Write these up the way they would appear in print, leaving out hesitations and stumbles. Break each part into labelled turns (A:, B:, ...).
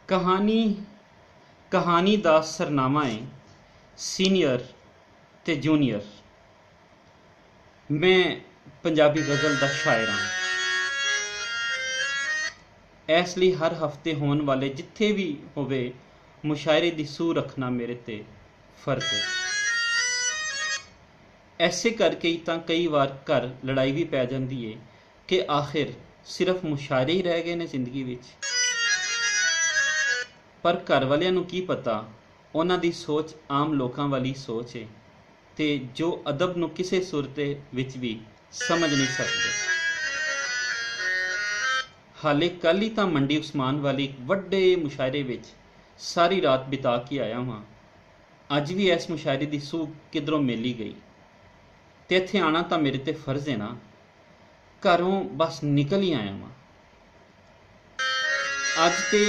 A: कहानी कहानी दा सरनामा है सीनियर ते जूनियर। मैं पंजाबी गज़ल दा शायर हाँ। इस ਲਈ हर हफ्ते होने वाले जिथे भी होवे मुशायरे दी सूह रखना मेरे ते फर्ज है। ऐसे करके ही तां कई बार घर लड़ाई भी पै जाती है कि आखिर सिर्फ मुशायरे ही रह गए ने जिंदगी विच। पर घर वालियां नूं की पता उन्हां दी सोच आम लोकां वाली सोच है ते जो अदब नूं किसी सूरत विच भी समझ नहीं सकते। हाले कल ही तां मंडी उस्मान वाली एक वड्डे मुशायरे विच सारी रात बिता के आया वां। अज भी इस मुशायरे दी सूह किधरों मिल ही गई ते इत्थे आना तां मेरे ते फर्ज है ना। घरों बस निकल ही आया वां। अज ते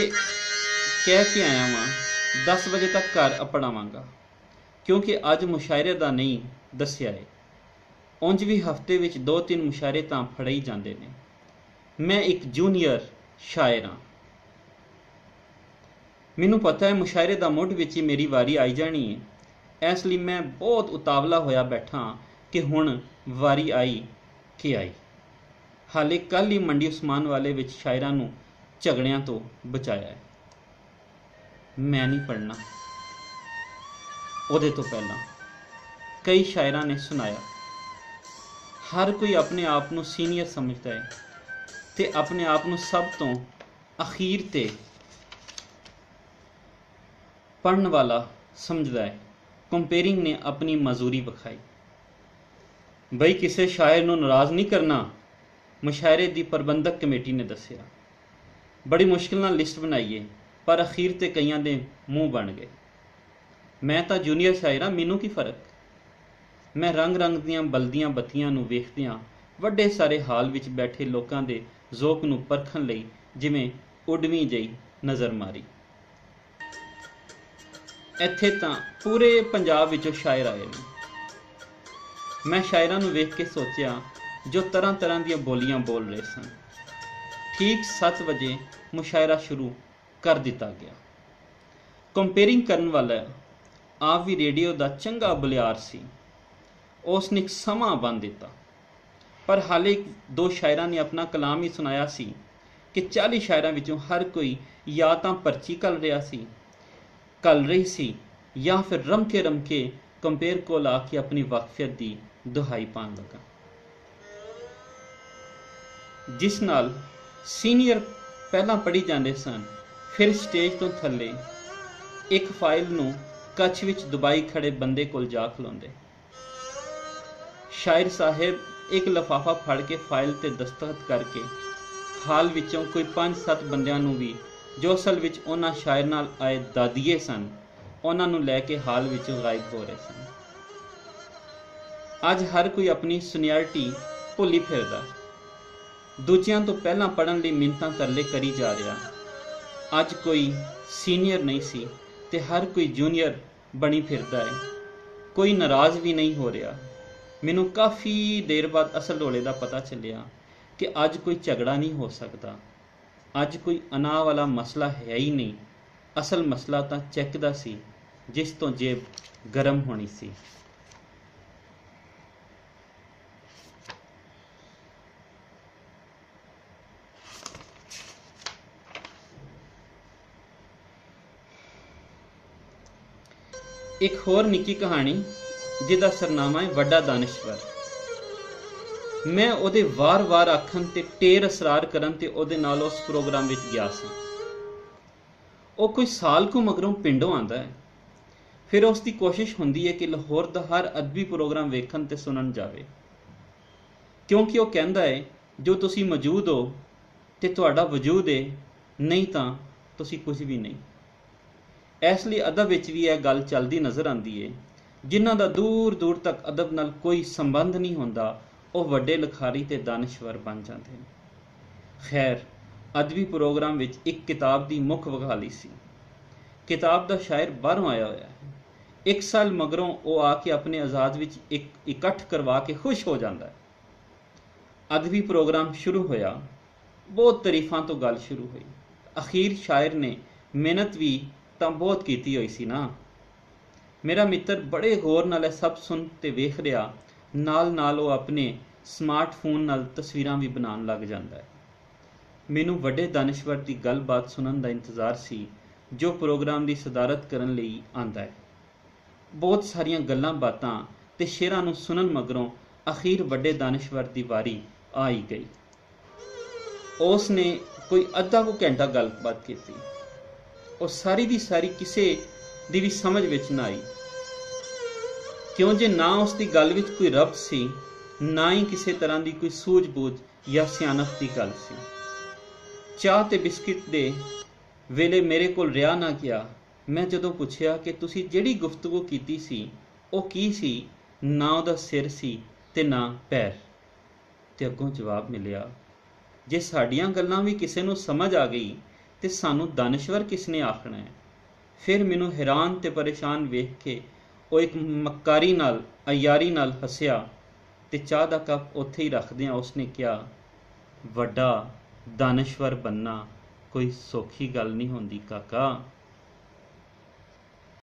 A: कह के आया वां 10 बजे तक घर अपड़ावांगा क्योंकि अज मुशायरे दा नहीं दस्सिया है। उंज भी हफ्ते विच 2-3 मुशायरे तां फड़े ही जांदे ने। मैं एक जूनियर शायर हाँ। मैनू पता है मुशायरे दा मुढ़ विच ही मेरी वारी आई जानी है। इसलिए मैं बहुत उतावला होया बैठा कि हुण वारी आई कि आई। हाले कल ही मंडी उस्मान वाले विच शायरां नूं झगड़ियां तो बचाया है। मैं नहीं पढ़ना। उहदे तो पहला कई शायरां ने सुनाया। हर कोई अपने आप नूं सीनियर समझदा है ते अपने आप नूं सब तो अखीर ते पढ़न वाला समझदा है। कंपेयरिंग ने अपनी मजूरी विखाई। बई किसी शायर नूं नाराज़ नहीं करना, मुशायरे दी प्रबंधक कमेटी ने दस्सिया। बड़ी मुश्किल नाल लिस्ट बनाई है पर अखीर ते कईयां दे मूँह बन गए। मैं तां जूनियर शायर हाँ, मैनू की फर्क। मैं रंग रंग दियां बलदियां बत्तियां नूं वेखदियां वड्डे सारे हाल विच बैठे लोकां दे ज़ोक नूं परखण लई जिवें उडवी जई नज़र मारी। इत्थे तां पूरे पंजाब विचों शायर आए ने। मैं शायरां नूं वेख के सोचिया जो तरह तरह दियां बोलियां बोल रहे सन। ठीक 7 बजे मुशायरा शुरू कर दिता गया। कंपेयरिंग करन वाला आप भी रेडियो दा चंगा बलियार सी। उसने एक समा बन दिता पर हाले 2 शायरां ने अपना कलाम ही सुनाया सी कि 40 शायरां विचों हर कोई या तां पर्ची कल रही सी या फिर रमके रमके कंपेयर को ला के अपनी वाकफियत दी दुहाई पान लगा, जिस नाल सीनियर पहला पढ़ी जाते सन फिर स्टेज तो थले एक फाइल नूं कच्छ विच दुबई खड़े बंदे कोल जा खलोंदे। शायर साहिब एक लिफाफा फड़ के फाइल ते दस्तखत करके हाल विचों कोई 5-7 बंदियां नूं भी जो असल विच उन्हां शायर नाल आए दादीए सन उन्हां नूं लैके हाल विचों गायब हो रहे सन। अज हर कोई अपनी सीनियरिटी भुली फिरदा। दूजियां तो पहला पढ़न लई मिन्नतां तरले करी जा रहा। अज कोई सीनियर नहीं सी ते हर कोई जूनियर बनी फिरदा है। कोई नाराज़ भी नहीं हो रहा। मैनू काफ़ी देर बाद असल रोले का पता चलिया कि अज कोई झगड़ा नहीं हो सकता। अज कोई अना वाला मसला है ही नहीं। असल मसला तो चैक दा सी जिस तो जेब गर्म होनी सी। एक होर निक्की कहानी जिहदा सरनामा है वड्डा दानिश्वर। मैं उहदे वार वार आखन ते टेर असरार करन ते उहदे नाल उस प्रोग्राम विच गया सां। ਉਹ कोई साल को मगरों पिंडों आंदा है। फिर उसकी कोशिश होंदी है कि लाहौर दा हर अदबी प्रोग्राम वेखन ते सुनन जावे क्योंकि वह कहंदा है जो तुसी मौजूद हो ते तुहाडा वजूद है, नहीं तां तुसी कुछ भी नहीं। इसलिए अदब विच भी यह गल चलदी नज़र आती है। जिन्हां दा दूर दूर तक अदब नाल कोई संबंध नहीं होंदा वह वड्डे लिखारी ते दानिश्वर बन जाते हैं। खैर अदबी प्रोग्राम विच एक किताब की मुख वखाली सी। किताब का शायर बाहरों आया होया है। 1 साल मगरों वह आके अपने आज़ाद विच एक इकट्ठ करवा के खुश हो जाता है। अदबी प्रोग्राम शुरू होया। बहुत तारीफां तो गल शुरू हुई। अखीर शायर ने ਮਿਹਨਤ ਵੀ ਤਾਂ ਬਹੁਤ ਕੀਤੀ ਹੋਈ ਸੀ ਨਾ। ਮੇਰਾ ਮਿੱਤਰ ਬੜੇ ਗੌਰ ਨਾਲ ਇਹ ਸਭ ਸੁਣ ਤੇ ਵੇਖ ਰਿਹਾ, ਨਾਲ ਨਾਲ ਉਹ ਆਪਣੇ ਸਮਾਰਟਫੋਨ ਨਾਲ ਤਸਵੀਰਾਂ ਵੀ ਬਣਾਉਣ ਲੱਗ ਜਾਂਦਾ ਹੈ। ਮੈਨੂੰ ਵੱਡੇ ਦਾਨਿਸ਼ਵਰ ਦੀ ਗੱਲਬਾਤ ਸੁਣਨ ਦਾ ਇੰਤਜ਼ਾਰ ਸੀ, ਜੋ ਪ੍ਰੋਗਰਾਮ ਦੀ ਸਦਾਰਤ ਕਰਨ ਲਈ ਆਂਦਾ ਹੈ। ਬਹੁਤ ਸਾਰੀਆਂ ਗੱਲਾਂ ਬਾਤਾਂ ਤੇ ਸ਼ੇਰਾਂ ਨੂੰ ਸੁਣਨ ਮਗਰੋਂ ਅਖੀਰ ਵੱਡੇ ਦਾਨਿਸ਼ਵਰ ਦੀ ਵਾਰੀ ਆ ਹੀ ਗਈ। ਉਸ ਨੇ ਕੋਈ ਅੱਧਾ ਕੁ ਘੰਟਾ ਗੱਲਬਾਤ ਕੀਤੀ। ਉਹ ਸਾਰੀ ਦੀ ਸਾਰੀ ਕਿਸੇ ਦੀ ਵੀ ਸਮਝ ਵਿੱਚ ਨਾ ਆਈ, ਕਿਉਂ ਜੇ ਨਾ ਉਸ ਦੀ ਗੱਲ ਵਿੱਚ ਕੋਈ ਰਬਤ ਸੀ, ਨਾ ਹੀ ਕਿਸੇ ਤਰ੍ਹਾਂ ਦੀ ਕੋਈ ਸੂਝ-ਬੂਝ ਜਾਂ ਸਿਆਣਪ ਦੀ ਗੱਲ ਸੀ। ਚਾਹ ਤੇ ਬਿਸਕਿਟ ਦੇ ਵੇਲੇ ਮੇਰੇ ਕੋਲ ਰਿਹਾ ਨਾ ਗਿਆ। ਮੈਂ ਜਦੋਂ ਪੁੱਛਿਆ ਕਿ ਤੁਸੀਂ ਜਿਹੜੀ ਗੁਫ਼ਤਗੂ ਕੀਤੀ ਸੀ ਉਹ ਕੀ ਸੀ, ਨਾ ਉਹਦਾ ਸਿਰ ਸੀ ਤੇ ਨਾ ਪੈਰ, ਤੇ ਅੱਗੋਂ ਜਵਾਬ ਮਿਲਿਆ, ਜੇ ਸਾਡੀਆਂ ਗੱਲਾਂ ਵੀ ਕਿਸੇ ਨੂੰ ਸਮਝ ਆ ਗਈ ਤੇ ਸਾਨੂੰ ਦਾਨਿਸ਼ਵਰ ਕਿਸ ਨੇ ਆਖਣਾ ਹੈ। ਫਿਰ ਮੈਨੂੰ ਹੈਰਾਨ ਤੇ ਪਰੇਸ਼ਾਨ ਵੇਖ ਕੇ ਉਹ ਇੱਕ ਮੱਕਾਰੀ ਨਾਲ, ਅਯਾਰੀ ਨਾਲ ਹੱਸਿਆ ਤੇ ਚਾਹ ਦਾ ਕੱਪ ਉੱਥੇ ਹੀ ਰੱਖਦਿਆਂ ਉਸਨੇ ਕਿਹਾ, ਵੱਡਾ ਦਾਨਿਸ਼ਵਰ ਬਣਨਾ ਕੋਈ ਸੌਖੀ ਗੱਲ ਨਹੀਂ ਹੁੰਦੀ ਕਾਕਾ।